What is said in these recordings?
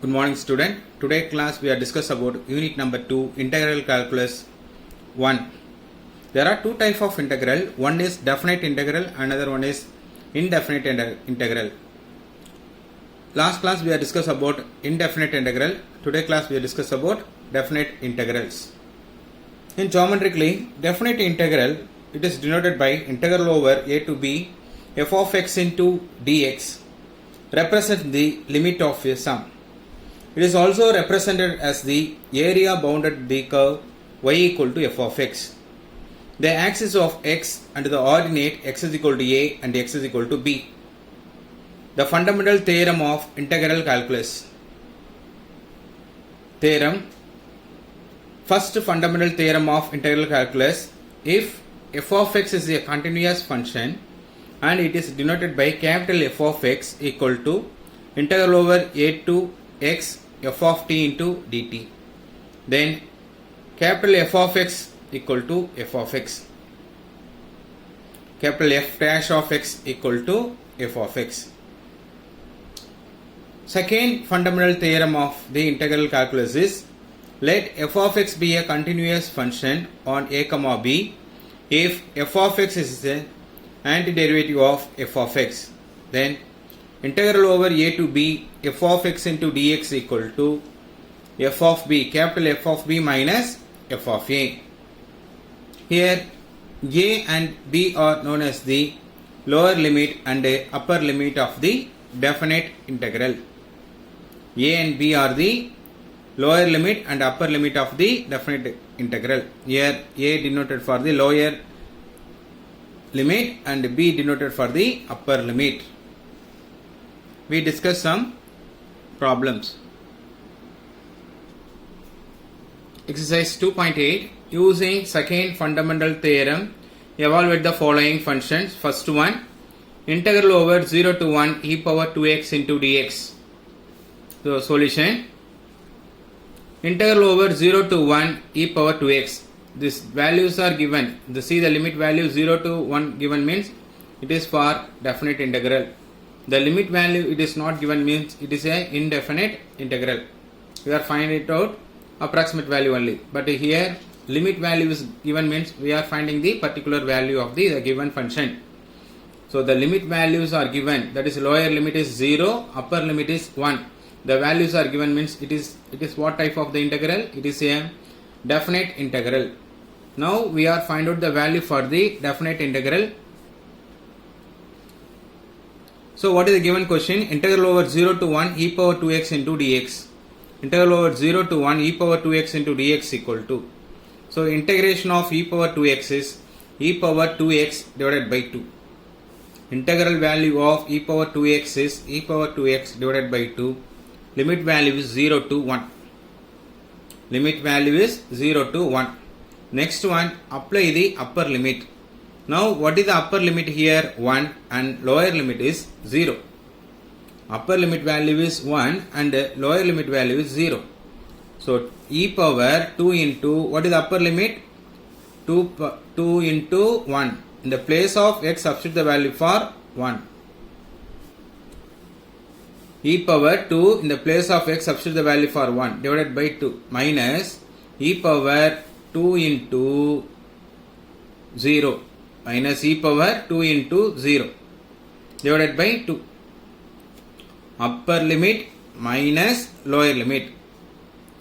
Good morning student. Today class we are discuss about unit number 2 integral calculus 1. There are two types of integral. One is definite integral, another one is indefinite integral. Last class we are discuss about indefinite integral. Today class we are discuss about definite integrals. In geometrically, definite integral it is denoted by integral over a to b f of x into dx represents the limit of a sum. It is also represented as the area bounded the curve y equal to f of x. The axis of x and the ordinate x is equal to a and x is equal to b. The fundamental theorem of integral calculus. Theorem. First fundamental theorem of integral calculus. If f of x is a continuous function and it is denoted by capital F of x equal to integral over a to x f of t into dt, then capital F of x equal to f of x, capital F dash of x equal to f of x. Second fundamental theorem of the integral calculus is, let f of x be a continuous function on a comma b if f of x is the antiderivative of f of x, then integral over a to b f of x into dx equal to f of b, capital F of b minus f of a. Here a and b are known as the lower limit and upper limit of the definite integral. A and b are the lower limit and upper limit of the definite integral. Here a denoted for the lower limit and b denoted for the upper limit. We discuss some problems. Exercise 2.8. Using second fundamental theorem, evaluate the following functions. First one, integral over 0 to 1 e power 2x into dx. So solution, integral over 0 to 1 e power 2x. These values are given. See the limit value 0 to 1 given means it is for definite integral. The limit value it is not given means it is a indefinite integral. We are finding it out approximate value only. But here limit value is given means we are finding the particular value of the given function. So the limit values are given, that is lower limit is 0, upper limit is 1. The values are given means it is what type of the integral? It is a definite integral. Now we are find out the value for the definite integral. So what is the given question? Integral over 0 to 1 e power 2x into dx. Integral over 0 to 1 e power 2x into dx equal to. So integration of e power 2x is e power 2x divided by 2. Integral value of e power 2x is e power 2x divided by 2. Limit value is 0 to 1. Limit value is 0 to 1. Next one, apply the upper limit. Now what is the upper limit here? 1 and lower limit is 0. Upper limit value is 1 and lower limit value is 0. So e power 2 into, what is the upper limit? 2 into 1. In the place of x substitute the value for 1. E power 2 in the place of x substitute the value for 1 divided by 2 minus e power 2 into 0 minus e power 2 into 0 divided by 2. Upper limit minus lower limit.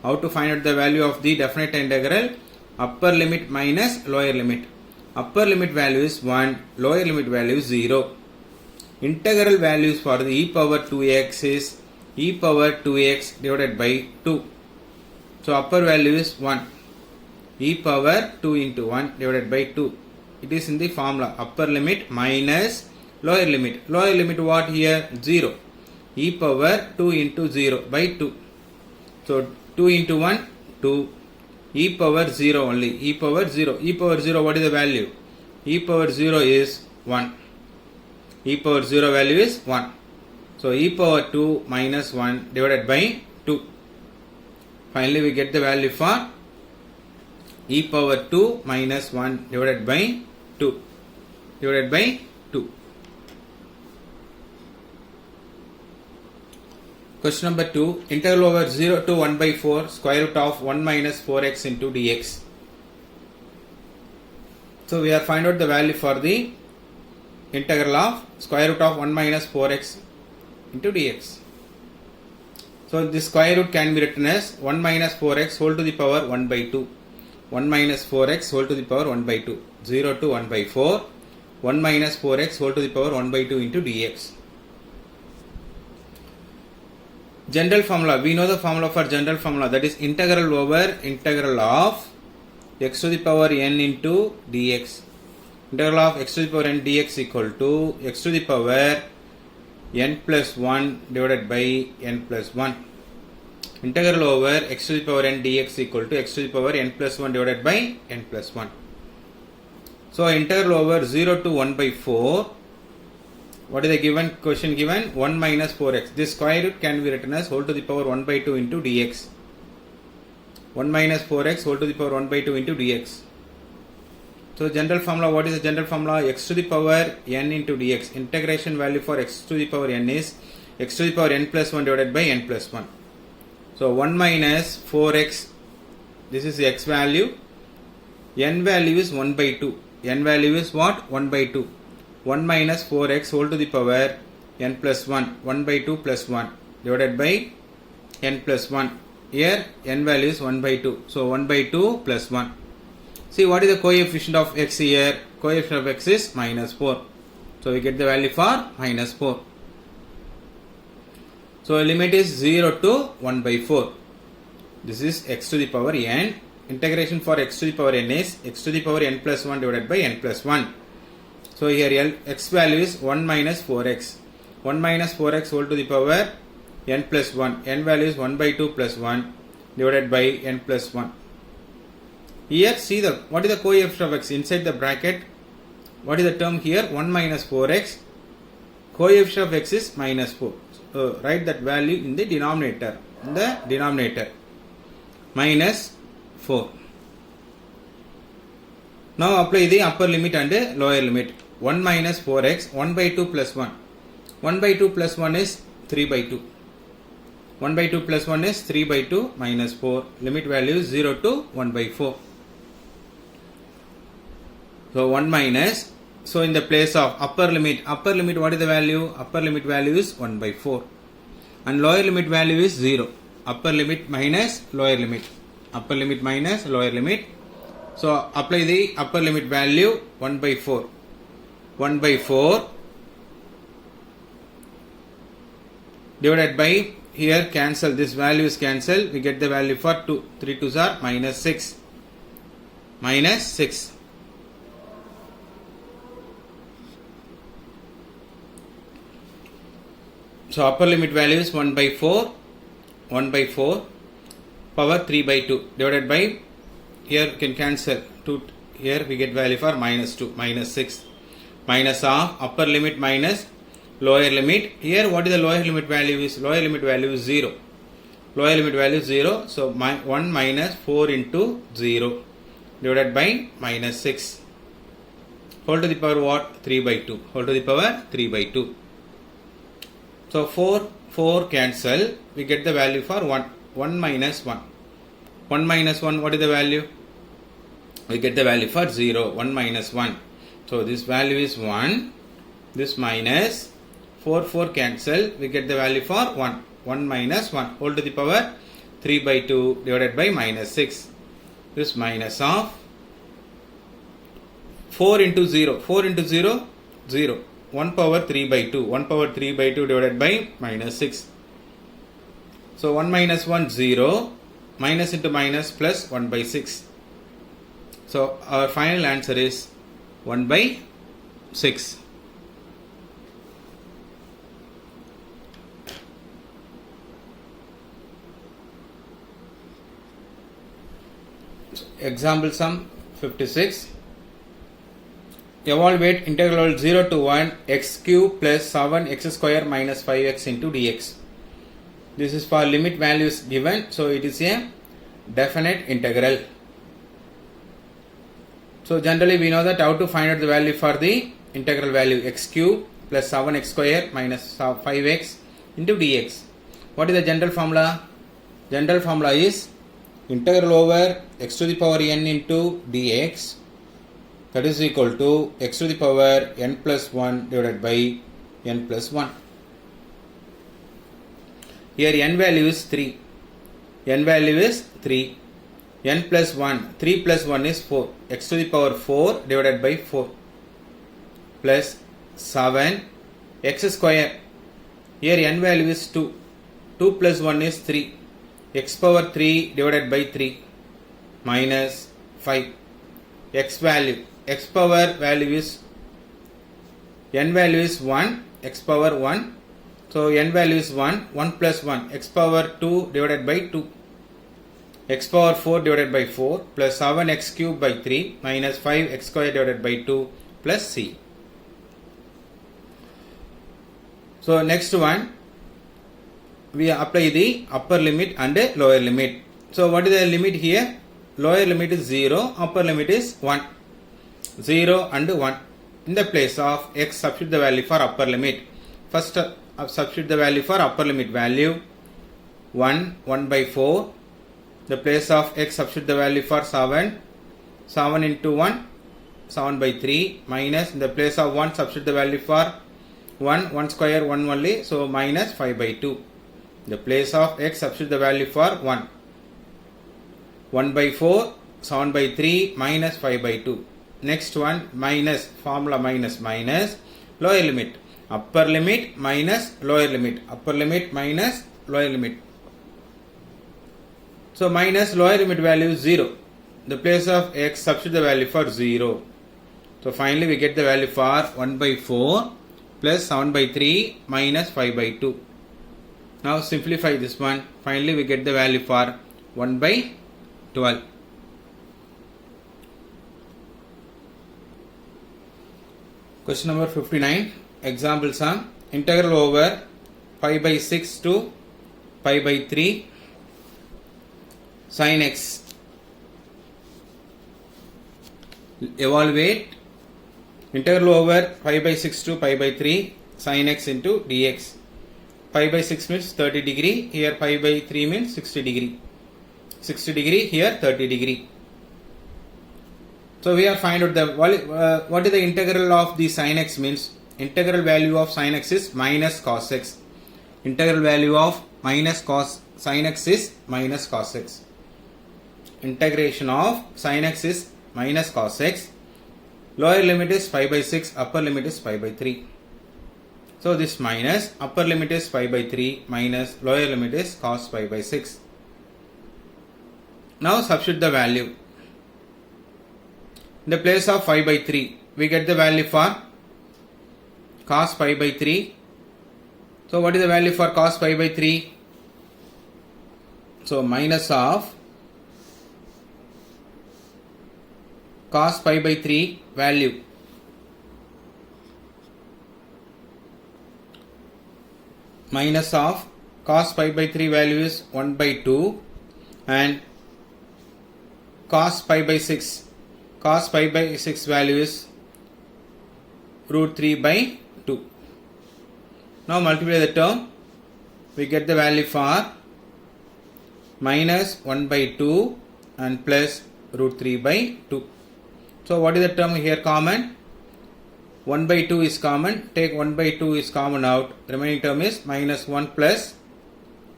How to find out the value of the definite integral? Upper limit minus lower limit. Upper limit value is 1, lower limit value is 0. Integral values for the e power 2x is e power 2x divided by 2. So upper value is 1. E power 2 into 1 divided by 2. It is in the formula upper limit minus lower limit. Lower limit what here? 0. E power 2 into 0 by 2. So 2 into 1, 2. E power 0 only. E power 0. E power 0 what is the value? E power 0 is 1. E power 0 value is 1. So e power 2 minus 1 divided by 2. Finally we get the value for e power 2 minus 1 divided by 2. Divided by 2. Question number 2. Integral over 0 to 1 by 4 square root of 1 minus 4x into dx. So we are find out the value for the integral of square root of 1 minus 4x into dx. So this square root can be written as 1 minus 4x whole to the power 1 by 2. 1 minus 4x whole to the power 1 by 2. 0 to 1 by 4. 1 minus 4x whole to the power 1 by 2 into dx. General formula. We know the formula for general formula, that is integral over integral of x to the power n into dx. Integral of x to the power n dx equal to x to the power n plus 1 divided by n plus 1. Integral over x to the power n dx equal to x to the power n plus 1 divided by n plus 1. So integral over 0 to 1 by 4. What is the given question given? 1 minus 4x. This square root can be written as whole to the power 1 by 2 into dx. 1 minus 4x whole to the power 1 by 2 into dx. So general formula, what is the general formula? X to the power n into dx. Integration value for x to the power n is x to the power n plus 1 divided by n plus 1. So 1 minus 4x, this is the x value. N value is 1 by 2. N value is what? 1 by 2. 1 minus 4x whole to the power n plus 1. 1 by 2 plus 1 divided by n plus 1. Here n value is 1 by 2. So 1 by 2 plus 1. See what is the coefficient of x here? Coefficient of x is minus 4. So we get the value for minus 4. So limit is 0 to 1 by 4. This is x to the power n. Integration for x to the power n is x to the power n plus 1 divided by n plus 1. So here x value is 1 minus 4x. 1 minus 4x whole to the power n plus 1. N value is 1 by 2 plus 1 divided by n plus 1. Here see what is the coefficient of x inside the bracket. What is the term here? 1 minus 4x. Coefficient of x is minus 4. So write that value in the denominator. Minus 4. Now apply the upper limit and lower limit. 1 minus 4x, 1 by 2 plus 1. 1 by 2 plus 1 is 3 by 2. 1 by 2 plus 1 is 3 by 2 minus 4. Limit value is 0 to 1 by 4. So 1 minus. So in the place of upper limit what is the value? Upper limit value is 1 by 4. And lower limit value is 0. Upper limit minus lower limit. Upper limit minus lower limit. So apply the upper limit value 1 by 4. 1 by 4 divided by, here cancel, this value is cancelled. We get the value for 2. 3 2s are minus 6. Minus 6. So upper limit value is 1 by 4. 1 by 4 power 3 by 2 divided by, here you can cancel 2. Here we get value for minus 2. Minus 6. Minus of upper limit minus lower limit. Here what is the lower limit value is? Lower limit value is 0. Lower limit value is 0. So 1 minus 4 into 0 divided by minus 6. Whole to the power what? 3 by 2. Whole to the power 3 by 2. So 4 cancel. We get the value for 1. 1 minus 1. 1 minus 1, what is the value? We get the value for 0. 1 minus 1. So this value is 1. This minus 4 cancel. We get the value for 1. 1 minus 1 whole to the power 3 by 2 divided by minus 6. This minus of 4 into 0. 4 into 0, 0. 1 power 3 by 2. 1 power 3 by 2 divided by minus 6. So 1 minus 1, 0. Minus into minus plus 1 by 6. So our final answer is 1 by 6. Example sum 56. Evaluate integral 0 to 1 x cube plus 7 x square minus 5x into dx. This is for limit values given, so it is a definite integral. So generally we know that how to find out the value for the integral value x cube plus 7x square minus 5x into dx. What is the general formula? General formula is integral over x to the power n into dx, that is equal to x to the power n plus 1 divided by n plus 1. Here n value is 3. N value is 3. N plus 1. 3 plus 1 is 4. X to the power 4 divided by 4 plus 7 x square. Here n value is 2. 2 plus 1 is 3. X power 3 divided by 3 minus 5. X value. X power value is, n value is 1. X power 1. So n value is 1. 1 plus 1. X power 2 divided by 2. X power 4 divided by 4 plus 7x cube by 3 minus 5x square divided by 2 plus c. So next one, we apply the upper limit and lower limit. So what is the limit here? Lower limit is 0, upper limit is 1. 0 and 1. In the place of x, substitute the value for upper limit. First substitute the value for upper limit value 1 by 4. The place of x, substitute the value for 7. 7 into 1, 7 by 3 minus, in the place of 1, substitute the value for 1 square 1 only, so minus 5 by 2. The place of x, substitute the value for 1. 1 by 4, 7 by 3 minus 5 by 2. Next one, minus, formula minus, lower limit. Upper limit minus lower limit. Upper limit minus lower limit. So minus lower limit value is 0. The place of x, substitute the value for 0. So finally we get the value for 1 by 4 plus 7 by 3 minus 5 by 2. Now simplify this one. Finally we get the value for 1 by 12. Question number 59. Example sum. Integral over pi by 6 to pi by 3 sin x. Evaluate integral over pi by 6 to pi by 3 sin x into dx. Pi by 6 means 30 degree. Here pi by 3 means 60 degree. 60 degree, here 30 degree. So we have find out the what is the integral of the sin x means. Integral value of sin x is minus cos x. Integral value of minus cos sin x is minus cos x. Integration of sin x is minus cos x. Lower limit is pi by 6, upper limit is pi by 3. So this minus, upper limit is pi by 3 minus lower limit is cos pi by 6. Now substitute the value. In the place of pi by 3, we get the value for cos pi by 3. So what is the value for cos pi by 3? So minus of cos pi by 3 value. Minus of cos pi by 3 value is 1 by 2 and cos pi by 6. Cos pi by 6 value is root 3 by 2. Now multiply the term. We get the value for minus 1 by 2 and plus root 3 by 2. So what is the term here common? 1 by 2 is common. Take 1 by 2 is common out. Remaining term is minus 1 plus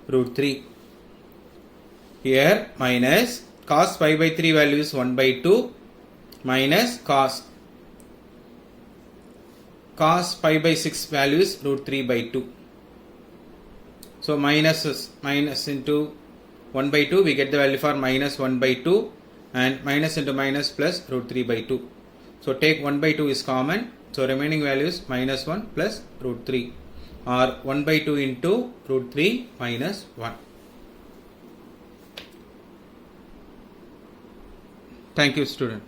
root 3. Here minus cos pi by 3 value is 1 by 2 minus cos pi by 6 value is root 3 by 2. So minus into 1 by 2 we get the value for minus 1 by 2 and minus into minus plus root 3 by 2. So take 1 by 2 is common. So remaining value is minus 1 plus root 3 or 1 by 2 into root 3 minus 1. Thank you, student.